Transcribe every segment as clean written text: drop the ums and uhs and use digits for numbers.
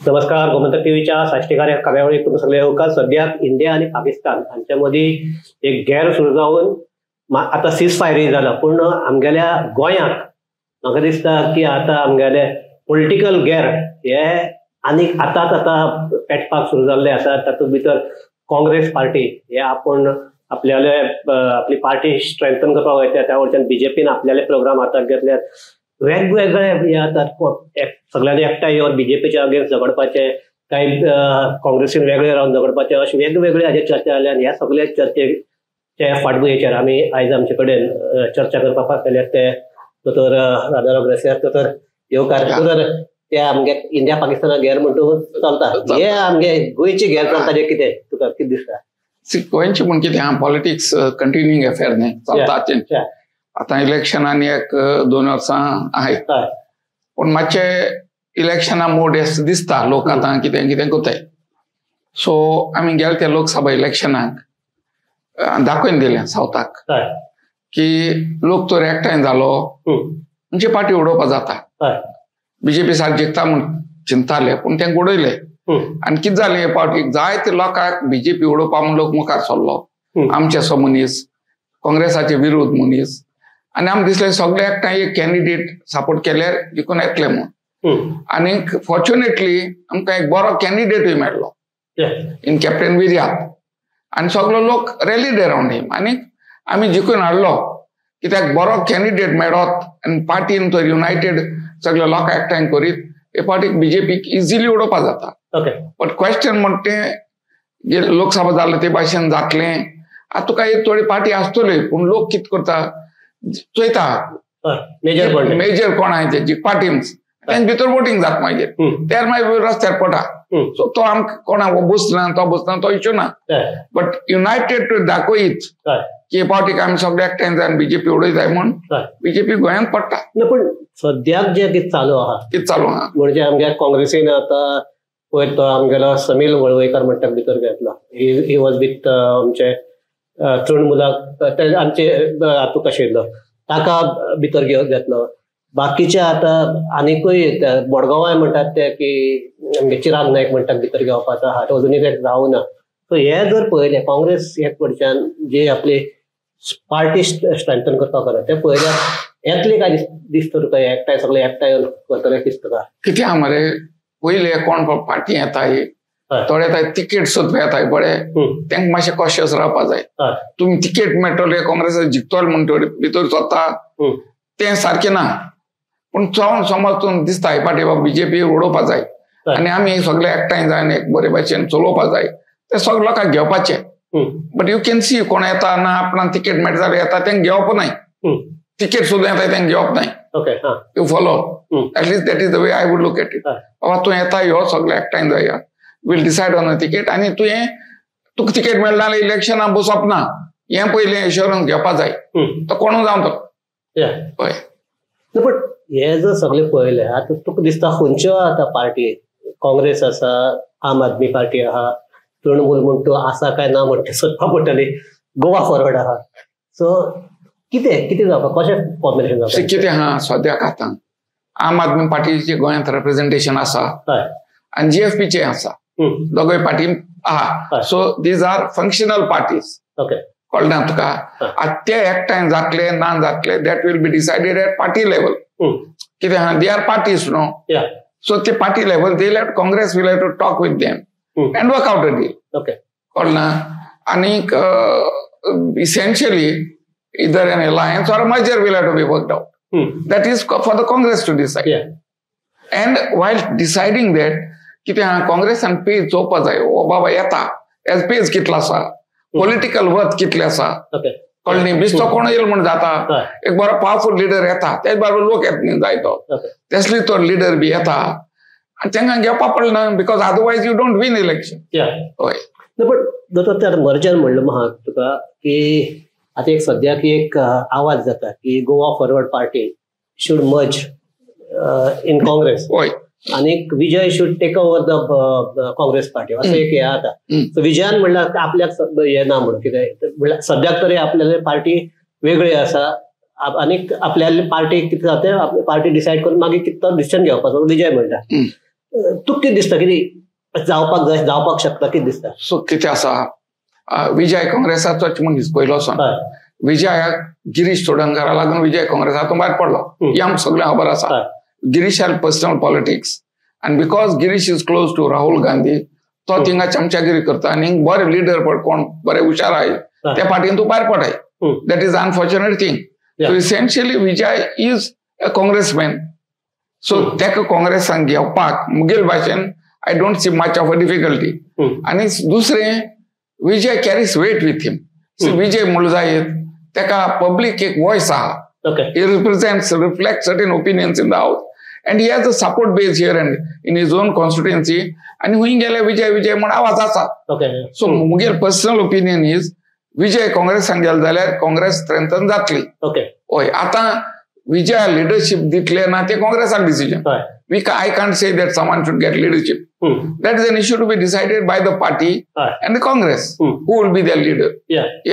नमस्कार. गोमंतक टीव्हीच्या साष्टीकार या कार्यावळीक तुमकां सगळे येवकार. सद्याक इंडिया आणि पाकिस्तान हांच्या मदीं एक गैर सुरू जावन आतां सीज फायरी जाला, पूण आमगेल्या गोंयांत म्हाका दिसता की आतां आमगेले पॉलिटिकल गैर हे आनीक आतां पेटपाक सुरू जाल्ले आसा. तातूंत भितर काँग्रेस पार्टी हे आपण आपली पार्टी स्ट्रेंथन करपाक वयता, त्या वयल्यान बीजेपीन आपल्याले प्रोग्राम हाताक घेतल्यात. वेगवेगळे हे आतां सगळ्यांनी एकठांय येवन बीजेपीच्या अगेन्स्ट झगडपाचे, काही काँग्रेसीन वेगळे रावन झगडपाचे, अशे वेगवेगळे हाजे चर्चा जाल्या. ह्या सगळ्या चर्चेच्या फाटभुंयेचेर आमी आयज आमचे कडेन चर्चा करपाक आसलेले ते दोतोर राजाराव ग्रेसियार. दोतोर येवकार. दोतोर ते आमगे इंडिया पाकिस्ताना गैर म्हणून चलता, हे आमगे गोंयची गैर चलता जे कितें तुका कितें दिसता? गोंयची म्हण कितें हां, पॉलिटिक्स कंटिन्यूइंग अफेअर न्ही, चलता. आतां इलेक्शनांनी 1-2 वर्सां आहेत, पूण मातशे इलेक्शना मोड दिसता लोक आतां कितें कितें कोताय. सो आमी गेले ते लोकसभा इलेक्शनाक दाखोवन दिलें सावथाक की लोक तर एकठांय जालो म्हणजे पार्टी उडोवपा जाता. बीजेपी सारक जिखता म्हूण चिंताले, पूण तेंक उडयले. आनी कितें जालें, हे पावटीक जायते लोकांक बीजेपी उडोवपा म्हूण लोक मुखार सरलो. आमचे सो मनीस, काँग्रेसाचे विरोध मनीस, आनी आमकां दिसलें सगळे एकठांय एक कॅन्डिडेट सपोर्ट केल्यार जिखून येतले म्हूण. आनी फॉर्च्युनेटली आमकां एक बरो कॅन्डिडेटूय मेळ्ळो इन कॅप्टन विर्यात, आनी सगळो लोक रॅलीड अरावंड हिम. आनी आमी जिखून हाडलो कित्याक बरो कॅन्डिडेट मेळत आनी पार्टीन तर युनायटेड सगळे लोक एकठांय करीत हे पार्टीक बीजेपीक इजिली उडोवपा जाता. बट क्वेश्चन म्हणटे लोकसभा जालें ते भाशेन जातलें. आतां तुका एक थोडी पार्टी आसतल्यो, पूण लोक कितें करता चोयता मेजर कोण आहे ते पार्टीन्स, तेंचे भितर वोटींग जाता मागीर, त्यार मागीर रस्त्यार पडटा. सो तो आमकां कोणाक बुसना तो इश्यू ना. बट युनायटेड टू दाखोयत की पार्टीक आमी सगळे एकठांय जावन बीजेपी उडयताय म्हूण बीजेपी गोंयांत पडटा. पूण सद्याक जे कितें चालू आहा म्हणजे आमच्या काँग्रेसीन आतां पळय तो आमगेलो समील वळवयकार म्हणटा भितर घेतला. ही वॉज विथ आमचे तृणमुलाक आमचे हातूंक आशिल्लो, ताका भितर घेतलो. बाकीचे आतां आनीकूय मडगांवाय म्हणटात ते की आमगे चिराग नायक म्हणटात भितर घेवपाचो आहा, तो अजुनूय तें जावना. सो हे जर पळयलें काँग्रेस एक कडच्यान जी आपली पार्टी स्ट्रेंथन करपाक करता ते पळयल्यार येतले काय दिसता तुका? एकठांय सगळे एकठांय करतले दिसता कितें आहा मरे? पयले कोण पार्टी येताय थोडे येताय तिकेट सोदपा येताय बरे, तेंक मातशें कॉशियस रावपा जाय. तुमी तिकेट मेळटले काँग्रेसाक जिखतले म्हणटकीर भितर सोदता तें सारकें ना. पूण चोवन समज तूं दिसता ही पार्टी बाबा बीजेपी उडोवपा जाय आनी आमी सगळे एकठांय जावन एक बरे भाशेन चलोवपा जाय, ते सगळे लोकांक घेवपाचें. बट यू कॅन सी कोण येता ना आपणाक तिकेट मेळटा जाल्यार येता तेंक घेवप नाय, तिकेट सुद्दां येता तेंक घेवप नाय. You follow at least that is the way I would look at it. बाबा तूं येता यो सगळे एकठांय जाया, will decide on a ticket, आनी तुका तिकेट मेळना जाल्यार इलेक्शनाक बसप ना, हें पयलें इन्शुरन्स घेवपा जाय. तो कोणूय जावं तो पळय. बट हे जर सगळे पळयले आतां तुका दिसता खंयच्यो आतां पार्टी, काँग्रेस आसा, आम आदमी पार्टी आहा, तृणमूल म्हूण तूं आसा काय ना म्हण सोदपा पडटली, गोवा फॉरवर्ड आहा. सो कितें जावपा, कशें कॉम्बिनेशन जावपा? कितें आहा सद्याक आतां आम आदमी पार्टीचे गोंयांत रिप्रेझेंटेशन आसा आनी जीएफपीचे आसा, दोगूय पार्टी आहा. So these are functional parties. कळ्ळें ना तुका? आतां ते एकठांय जातले ना जातले that will be decided at party level. कितें आहा, they are parties no. So ते party level they let Congress will have to talk with them and work out a deal. कळ्ळें ना? आनीक essentially either an alliance or a merger will have to be worked out. That is for the Congress to decide. And while deciding that, कितें हां काँग्रेस आनी page चोवपा जाय. ओ बाबा येता एज पेज कितलो आसा, पॉलिटिकल वर्थ कितलें आसा, कळ्ळें न्ही? बिस्तो कोण येयलो म्हूण जाता, एक बरो पावरफूल लिडर येता, तेच बरोबर लोक येत न्ही जाय तो, तसली तो लिडर बी येता आनी तेंकां घेवपा पडना, because otherwise you don't win election. हय. बट दोतोर ते मर्जर म्हणलं म्हाका तुका की आतां एक सद्याक एक आवाज जाता की Goa forward party should merge in Congress आनीक Vijay should take over the Congress party, असं एक हे आता. सो विजयान म्हणल्यार आपल्याक हे ना म्हणून कितें सद्याक तरी आपल्याली पार्टी वेगळी आसा आनीक आपल्याली पार्टी कितें जाता पार्टी डिसायड करून मागीर कितें तो डिसिजन घेवपाचो विजय म्हणटा. तुका कितें दिसता कितें जावपाक शकता कितें दिसता? सो कितें आसा, विजय काँग्रेसाचोच मनीस पयलोसून. विजयाक गिरीश चोडणकरा लागून विजय काँग्रेसांतून भायर पडलो, ही आमकां सगळ्यांक खबर आसा. गिरीश हॅड पर्सनल पॉलिटिक्स आनी because Girish is close to Rahul Gandhi, तो थिंगा चमचागिरी करता आनी बरे लिडर पड कोण बरे हुशार आहाय त्या पार्टीन तूं भायर पडाय. That is unfortunate thing. So essentially Vijay is a congressman. So तेका काँग्रेसान घेवपाक मुगेल भाशेन I don't see much of a difficulty. आनी दुसरें, Vijay carries weight with him. Vijay मुळजायत तेका पब्लीक एक वॉयस आहा. He reflects certain opinions in the house, and he has a support base here and in his own constituency. And हुई गेले विजय म्हण आवाज आसा. So मुगेल पर्सनल ओपिनियन इज विजय काँग्रेसान गेले जाल्यार काँग्रेस स्ट्रेंथन जातली. हय, आतां विजय लिडरशिप दितले ना ते काँग्रेसाक decision. I can't say that someone should get leadership. That is an issue to be decided by the party and the Congress. Who will be their leader?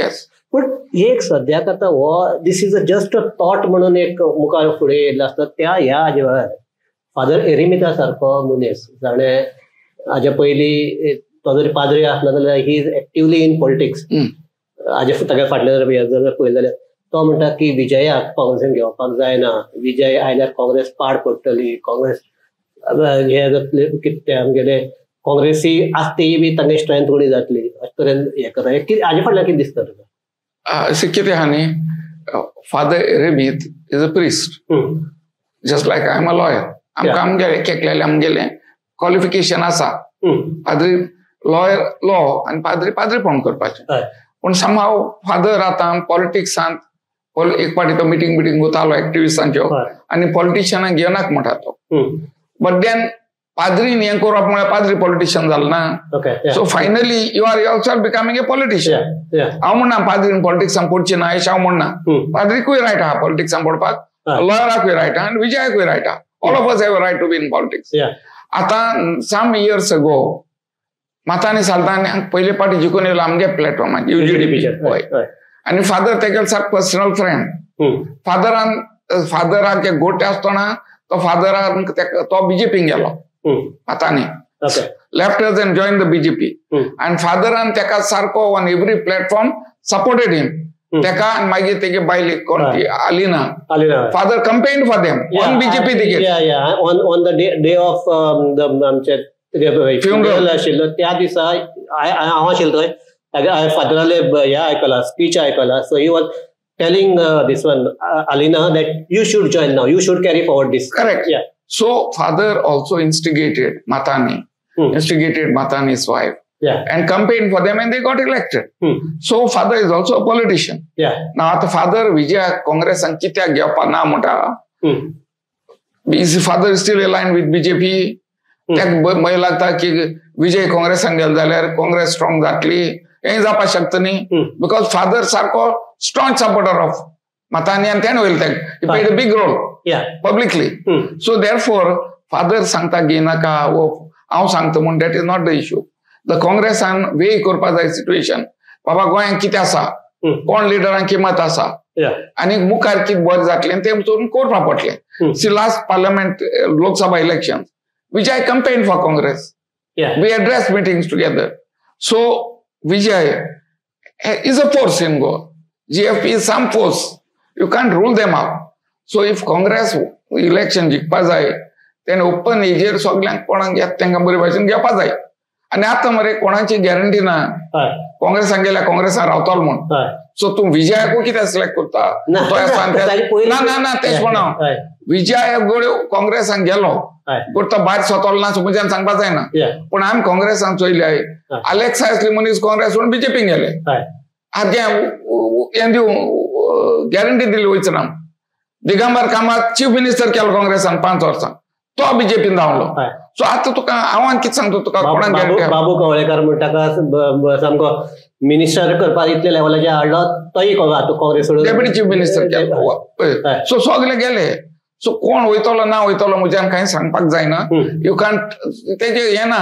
Yes. पण एक सद्याक आता हो दिस इज जस्ट अ थॉट म्हणून एक मुखार फुडें येयल्लो आसता. ह्या हाजे वेळार फादर एरिमिता सारको मनीस जाणें हाजे पयलीं तो जरी पाद्री आसलो जाल्यार he is actively in politics. हाजे ताच्या फाटल्या जर पळयलें जाल्यार तो म्हणटा की विजयाक काँग्रेसीन घेवपाक जायना, विजय आयल्यार काँग्रेस पाड पडटली, काँग्रेस हे जातले कितें आमगेले काँग्रेसी आसती बी तांगे स्ट्रेंथ उणी जातली अशें तरेन हें करता. हाजे फाटल्यान कितें दिसता तुका? अशें कितें आहा न्ही, फादर एरेमीत is a priest just like I am a lawyer. आमकां आमगेले केकलेले आमगेले क्वॉलिफिकेशन आसा. पाद्री लॉयर लॉ आनी पाद्रीपण करपाचें. पूण समहाव फादर आतां पॉलिटिक्सांत एक पाटी तो मिटींग वतालो एक्टिविस्टांच्यो आनी पॉलिटिशियनांक घेवनाक म्हणटा तो. बट देन पाद्रीन हें करप म्हळ्यार पाद्री पॉलिटिशियन जालो ना. So finally you are also becoming a politician. हांव म्हणना पाद्रीन पॉलिटिक्सान पडची ना अशें हांव म्हणना. पाद्रीकूय रायट आहा पॉलिटिक्सान पडपाक, लॉयराकूय रायट आहा आनी विजयाकूय रायट आहा. All of us have a right to be in politics. आतां सम इयर्स अगो मातांनी सालतांनी पयले पाटी जिखून येयलो आमगे प्लॅटफॉर्मार UGDP. आनी फादर तेगेलो सारको पर्सनल फ्रेंड. फादराक एक गोटे आसतना तो फादराक तो बीजेपीन गेलो मातांनी. left us and joined the BJP. And fatheran तेका सारको on every platform supported him. तेका मागीर तेगे बायले कोणती Alina. Father campaigned for them on BJP ticket. Yeah. On the day of the आमचे funeral आशिल्लो त्या दिसा हांव आशिल्लो थंय. फादराले ह्या आयकला स्पीच आयकला. So he was telling this one Alina that you should join now. You should carry forward this. Correct. Yeah. So father also instigated Matani's wife. And campaigned for them and they got elected. So father is also a politician. Now the father Vijay Congress and kityak घेवपा ना म्हणटा. His father is still aligned with BJP. त्याक मागीर लागता की विजय काँग्रेसान गेलो जाल्यार Congress strong जातली. हें जावपाक शकता न्ही. बिकॉज फादर सारको strong supporter of Matani and then will take. He played a big role publicly. So therefore, father सांगता घेनाका वो हांव सांगता म्हूण that is not the issue. The Congress and way करपा जाय सिच्युएशन. बाबा गोंयांत कितें आसा, कोण लिडरांक किंमत आसा आनी मुखार कितें बरें जातलें तें वचून करपा पडटलें. See last parliament Lok Sabha election Vijay campaigned for Congress. We addressed meetings together. So Vijay is a force in Goa. GFP is some force. You can't rule them out. So if Congress election जिखपा जाय then open एजेर सगळ्यांक कोणाक घेत तेंकां बरे भाशेन घेवपा जाय. आनी आतां मरे कोणाची गॅरंटी ना काँग्रेसान गेल्यार काँग्रेसान रावतलो म्हूण. सो तूं विजयाकूय कितें सिलेक्ट करता? ना तेच म्हणा विजय काँग्रेसान गेलो बट तो भायर सोतलो ना म्हज्यान सांगपा जायना. पूण आमी काँग्रेसान चोयले अलेक्सा असले मनीस काँग्रेस म्हणून बीजेपीन गेले. हें दिवं गॅरंटी दिली वयच ना. दिगंबर कामत चीफ मिनिस्टर केलो काँग्रेसान 5 वर्सां तो बीजेपीन धांवलो. सो आतां तुका हांव कितें सांगता तुका कोणाक बाबू कवळेकर म्हणटा सामको मिनिस्टर करपाक इतले लेवलाचेर हाडलो तोय काँग्रेस डेप्युटी चीफ मिनिस्टर केलो. सो सगळे गेले. सो कोण वयतलो ना वयतलो म्हज्यान कांय सांगपाक जायना. यू कांट तेजे हें ना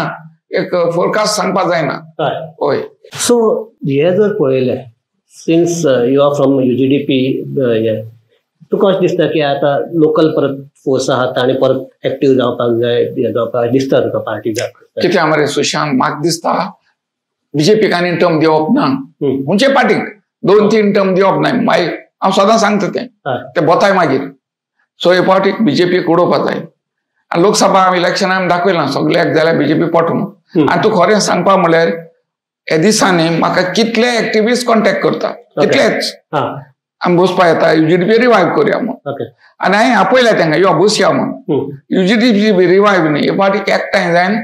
एक फोरकास्ट सांगपाक जायना. हय. सो हे जर पळयलें since you are from UGDP तुका अशें दिसता की आतां लोकल परत फोर्स आहात आनी परत एक्टीव जावपाक जाय, हे जावपाक दिसता तुका पार्टी कितें मरे सुशांत, म्हाका दिसता बीजेपीक आनी टर्म दिवप ना, खंयचे पार्टीक 2-3 टर्म दिवप ना. मागीर हांव सदां सांगता ते बोताय मागीर. सो हे पार्टीक बीजेपीक उडोवपा जाय. आनी लोकसभा इलेक्शनाक आमी दाखयलां सगळ्याक जाल्यार बीजेपी पटना. आनी तूं खरें सांगपा म्हळ्यार हे दिसांनी म्हाका कितले एक्टिविस्ट कॉन्टॅक्ट करता, कितलेच आमी बसपा येता UGDP रिवायव करया म्हणून. आनी हांवें आपयल्या तांकां यो बसया म्हणून. UGDP रिवायव न्ही, हे पार्टीक एकठांय जायन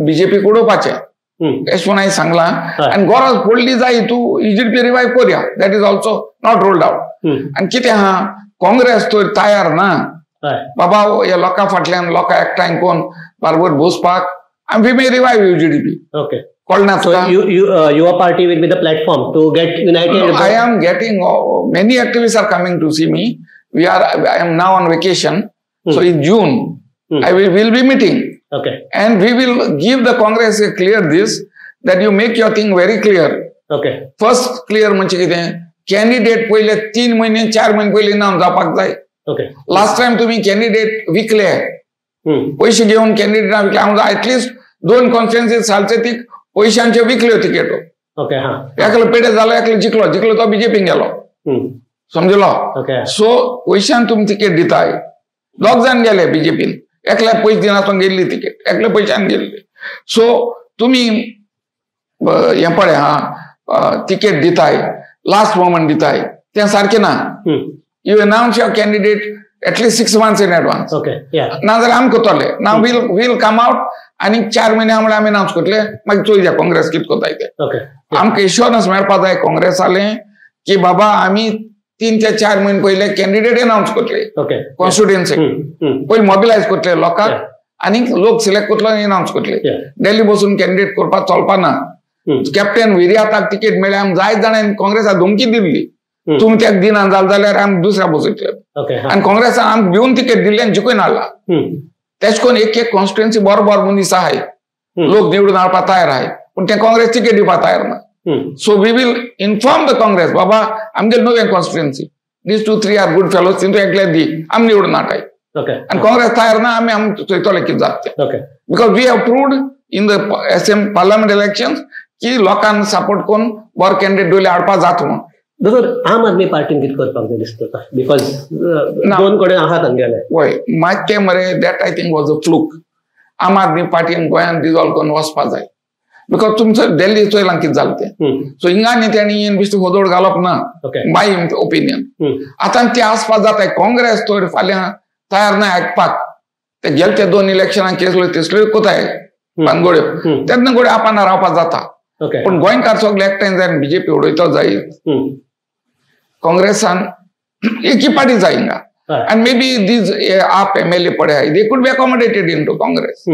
बीजेपीक उडोवपाचें अशें म्हणून हांवें सांगलां. आनी गरज पडली जाय तूं UGDP रिवायव करया, that is also not rolled out. आनी कितें आहा, काँग्रेस तर तयार ना बाबा हे लोकां फाटल्यान लोकां एकठांय कोण बरोबर बसपाक. आनी we may revive UGDP. So your party will be the platform to get united. No, I am getting many activists are coming to see me. I am now on vacation. So in June, I will be meeting. And we will give the Congress a clear this, that you make your thing very clear. First clear म्हणजे कितें, candidate पहिले 3 महिने 4 महिने पहिले नाम जावपाक जाय. Last time तुम्ही कॅन्डिडेट विकले, पैसे घेऊन कॅन्डिडेट विकले. हांव एटलिस्ट 2 कॉन्स्टिट्युएन्सी सालचे ती पैशांचे विकल्यो तिकेटो. एकलो पेडे जालो, एकलो जिखलो तो बीजेपी गेलो, समजलो. सो पैशान तुमी तिकेट दिताय. 2 जाण गेले बीजेपीन, एकल्या पैसे दिनासून गेल्ली तिकेट, एकल्या पैशान गेल्ली. सो तुमी हे पळय तिकेट दिताय, लास्ट मोमेंट दिताय, तें सारकें ना. You announce your candidate at least 6 months in advance. नाजाल्यार आमी करतले. नाव वील कम आउट आनी 4 महिने म्हळ्यार आमी अनाउन्स करतले, मागीर चोयया काँग्रेस कितें कोताय ते. आमकां एश्युरन्स मेळपा जाय काँग्रेसाले की बाबा आमी 3 ते 4 महिने पयले कॅन्डिडेट अनाउन्स करतले, कॉन्स्टिट्युएन्सी पयलीं मोबिलायज करतले लोकांक, आनी लोक सिलेक्ट करतलो आनी अनाउन्स करतले. दिल्ली बसून कॅन्डिडेट करपाक चलपा ना. कॅप्टन विर्याताक तिकेट मेळ्ळ्या, आमी जायत जाणांनी काँग्रेसाक धमकी दिल्ली, तुमी त्याक दिना जाल्यार आमी दुसऱ्या बसयतले. आनी काँग्रेसान आमकां भिवन तिकेट दिल्ली आनी जिखून हाडला. तेच करून एक कॉन्स्टिट्युएन्सी बरोबर मनीस आहाय, लोक निवडून हाडपाक तयार आहाय, पूण ते काँग्रेस तिकेट दिवपाक तयार ना. So we will inform the Congress बाबा आमगे नवे कॉन्स्टिट्युएन्सी, दीस 2-3 आर गुड फेलोज, तितून एकले दी, आमी निवडून हाडटाय. आनी काँग्रेस तयार ना, आमी चोयतले कितें जाता तें. Because we have proved in the parliament elections की लोकांक सपोर्ट करून बरो कॅन्डिडेट दोले हाडपाक जाता म्हणून. दोतोर आम आदमी पार्टीन कितें करपाक जाय दिसता, बिकॉज 2 कडेन आहात हांगेले. वय मातशें मरे that I think was a fluke. आम आदमी पार्टीन गोंयांत डिजॉल्व करून वचपाक जाय. बिकॉज तुमचं दिल्ली चोयलां कितें जालें तें. सो हिंगा न्ही तेणी बेश्टी होदोड घालप ना, माय ओपिनियन. आतां ते आसपाक जाताय. काँग्रेस तर फाल्यां तयार ना आयकपाक. ते गेले ते 2 इलेक्शनाक केसल्यो तेसल्यो कोताय बानगड्यो, तेन्ना घोडे आपाना रावपाक जाता. पूण गोंयकार सगळे एकठांय जायन बीजेपी उडयतो जायत. काँग्रेसान एकी पार्टी जाय हिंगा. And maybe these AAP MLA पड़े, they could be accommodated into Congress.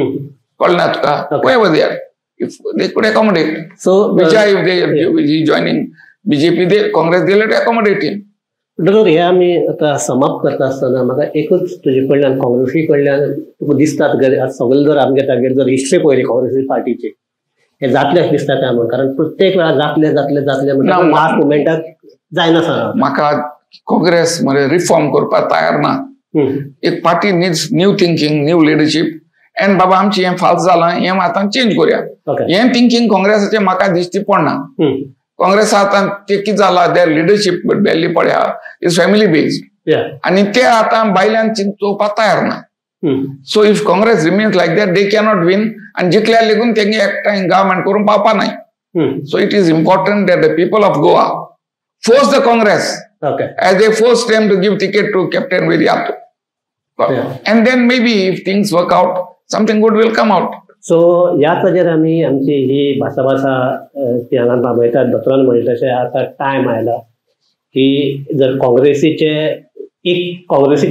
कळना तुका, whoever they are, if they could accommodate. So Vijay, if they joining BJP, they Congress they let accommodate him. दोतोर हे आमी आतां समाप्त करता आसतना म्हाका एकूच तुजे कडल्यान काँग्रेसी कडल्यान तुका दिसता सगळे जर आमगे तागेर जर हिस्ट्री पळयली काँग्रेसी पार्टीची, हे जातलें दिसता काय म्हणून, कारण प्रत्येक वेळा जातले म्हणजे लास्ट मोमेंटाक जायना सांग. म्हाका काँग्रेस म्हणजे रिफॉर्म करपाक तयार ना. एक party needs new thinking, new leadership. End बाबा आमची हें फाल्स जालां, हें आतां चेंज करूया. हें थिंकिंग काँग्रेसाचें म्हाका दिसती पडना. काँग्रेस आतां ते कितें जाला, देर लिडरशिप दिल्ली पळया इज फॅमिली बेस्ड, आनी ते आतां बायलांक चिंतोवपाक तयार ना. So if Congress remains like that they cannot win, आनी जिखल्यार लेगून तेंगे एकठांय गव्हर्मेंट करून पावपा नाय. So it is important that the people of Goa force the Congress as they forced them to give ticket to Captain Viriato. And then maybe if things work out, something good will come out. So ह्याच हाजेर आमी आमची ही भासा ती हांगा बाबयतात, दोतोरान म्हणले तशें आतां टायम आयला की जर काँग्रेसीचे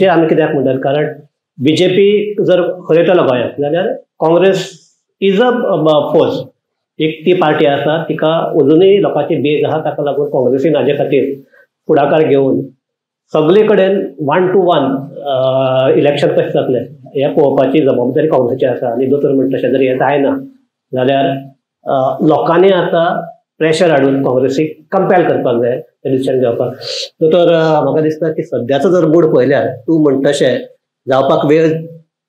आमी कित्याक म्हणटात, कारण बीजेपी जर खरयतलो गोंयांत जाल्यार काँग्रेस इज अ फोर्स. एक ती पार्टी आसा, तिका अजुनूय लोकांची बेज आहा, ताका लागून काँग्रेसीन हाजे खातीर फुडाकार घेवन सगळे कडेन 1 to 1 इलेक्शन कशें जातलें हे पळोवपाची जबाबदारी काँग्रेसीची आसा. आनी दोतोर म्हणटा तशें जर हें जायना जाल्यार लोकांनी आतां प्रेशर हाडून काँग्रेसीक कंपेल करपाक जाय ते डिसिजन घेवपाक. तर म्हाका दिसता की सद्याचो जर मूड पळयल्यार तूं म्हणटा तशें जावपाक वेळ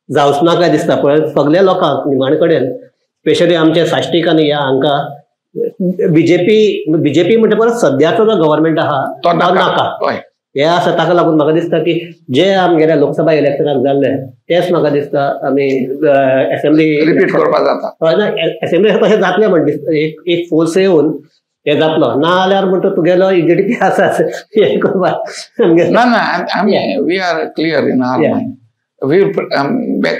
जावच ना काय दिसता. पण सगळ्या लोकांक निमाणे कडेन स्पेशली आमच्या साश्टीक आनी ह्या हांकां बीजेपी म्हणटा परत सद्याचो जो गव्हर्मेंट आहा तो नाका हे आसा. ताका लागून म्हाका दिसता की जे आमगेल्या लोकसभा इलेक्शनाक जाल्ले तेच म्हाका दिसता आमी असेंब्ली रिपीट करपाक जाता. असेंब्ली तशें जातलें म्हण दिसता. एक फोर्स येवन हे जातलो ना जाल्यार म्हणटा तुगेलो EJDP आसा हे करपाक ना we are clear in our mind.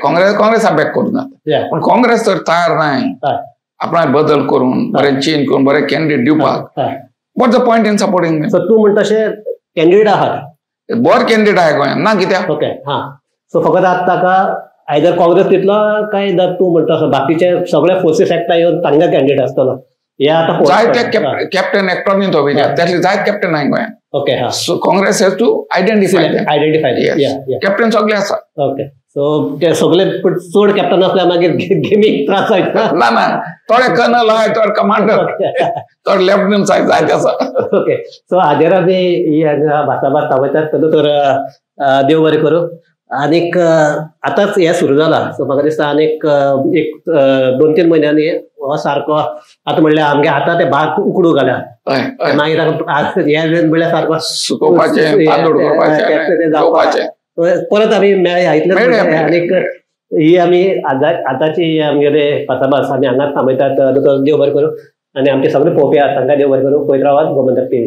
Congress back करून जाता पण काँग्रेस तर तयार नाही आपण बदल करून बरें चेंज करून बरें कॅन्डिडेट दिवपाक. What the point in supporting. So तूं म्हणटा तशें कॅन्डिडेट आहात बरो कॅन्डिडेट आहे गोंयांत ना कित्याक. ओके हां. सो फकत आतां ताका आयदर काँग्रेस दितलो काय तूं म्हणटा बाकीचे सगळे फोर्सीस एकठांय येवन तांकां कॅन्डिडेट आसतलो हे आतां जायते कॅप्टन एकटोनी तो त्यातले जायत कॅप्टन आहे गोंयांत. ओके हां. So Congress has to identify captain सगळे आसा. ओके सो ते सगळे चड कॅप्टन आसल्यार मागीर गेमीक त्रास जायना. ना थोडे कर्नल आहाय थोडे कमांडर थोडे लेफ्टनंट जायते आसा. ओके सो हाजेर आमी ही भासाभास थांबयतात. तर देव बरें करूं. आनीक आतांच हे सुरू जाला सो म्हाका दिसता आनीक एक 2-3 म्हयन्यांनी हो सारको आतां म्हणल्यार आमगे आतां ते भात उकडू घाल्या मागीर हे म्हणल्यार सारको सुकोवपाचें परत आमी मेळया. आनीक ही आमी आतांची आमगेले भासाभास आमी हांगाच थांबयतात. देव बरें करूं. आनी आमचे सगळे पळोवपी आहात तांकां देव बरें करूं. पळयत रावात गोमंतक TV.